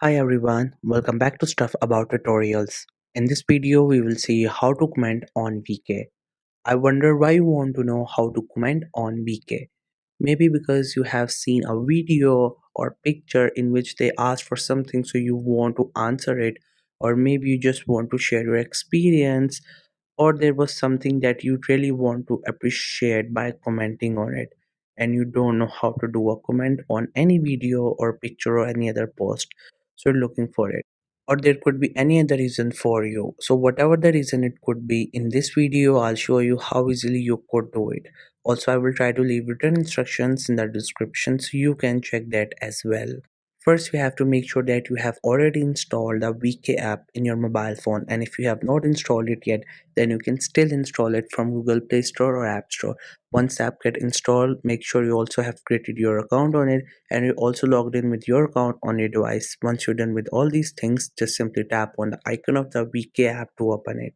Hi everyone, welcome back to Stuff About Tutorials. In this video, we will see how to comment on VK. I wonder why you want to know how to comment on VK. Maybe because you have seen a video or picture in which they asked for something so you want to answer it, or maybe you just want to share your experience, or there was something that you really want to appreciate by commenting on it, and you don't know how to do a comment on any video or picture or any other post, so you're looking for it. Or there could be any other reason for you. So whatever the reason it could be, in this video I'll show you how easily you could do it. Also, I will try to leave written instructions in the description so you can check that as well. First, we have to make sure that you have already installed the VK app in your mobile phone, and if you have not installed it yet, then you can still install it from Google Play Store or App Store. Once the app get installed, make sure you also have created your account on it and you also logged in with your account on your device. Once you're done with all these things, just simply tap on the icon of the VK app to open it.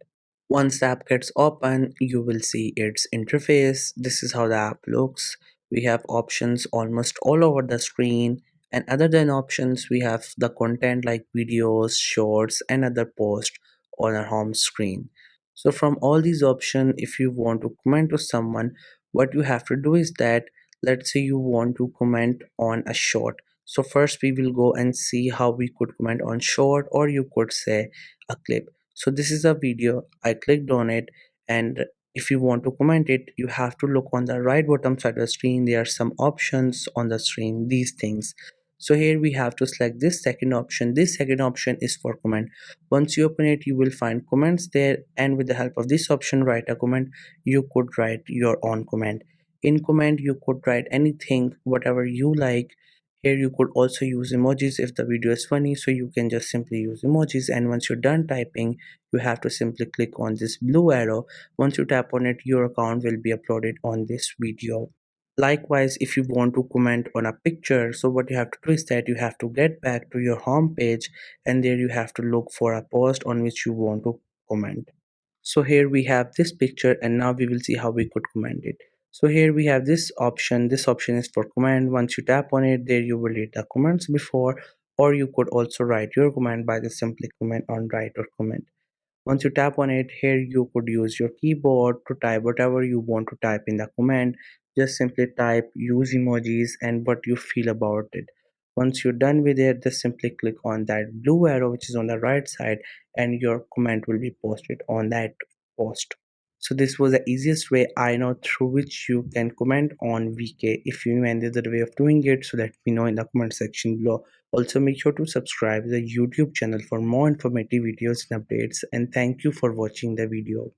Once the app gets open, you will see its interface. This is how the app looks. We have options almost all over the screen, and other than options, we have the content like videos, shorts, and other posts on our home screen. So from all these options, if you want to comment to someone, what you have to do is that, let's say you want to comment on a short. So first we will go and see how we could comment on short, or you could say a clip. So this is a video. I clicked on it, and if you want to comment it, you have to look on the right bottom side of the screen. There are some options on the screen, these things. So here we have to select this second option. This second option is for comment. Once you open it, you will find comments there, and with the help of this option, write a comment. You could write your own comment. In comment, you could write anything, whatever you like. Here you could also use emojis if the video is funny, so you can just simply use emojis. And once you're done typing, you have to simply click on this blue arrow. Once you tap on it, your account will be uploaded on this video. Likewise, if you want to comment on a picture, so what you have to do is that you have to get back to your home page, and there you have to look for a post on which you want to comment. So here we have this picture, and now we will see how we could comment it. So here we have this option is for comment. Once you tap on it, there you will read the comments before, or you could also write your comment by the simply comment on write or comment. Once you tap on it, here you could use your keyboard to type whatever you want to type in the comment. Just simply type, use emojis, and what you feel about it. Once you're done with it, just simply click on that blue arrow which is on the right side, and your comment will be posted on that post. So this was the easiest way I know through which you can comment on VK. If you know any other way of doing it, so let me know in the comment section below. Also, make sure to subscribe the YouTube channel for more informative videos and updates. And thank you for watching the video.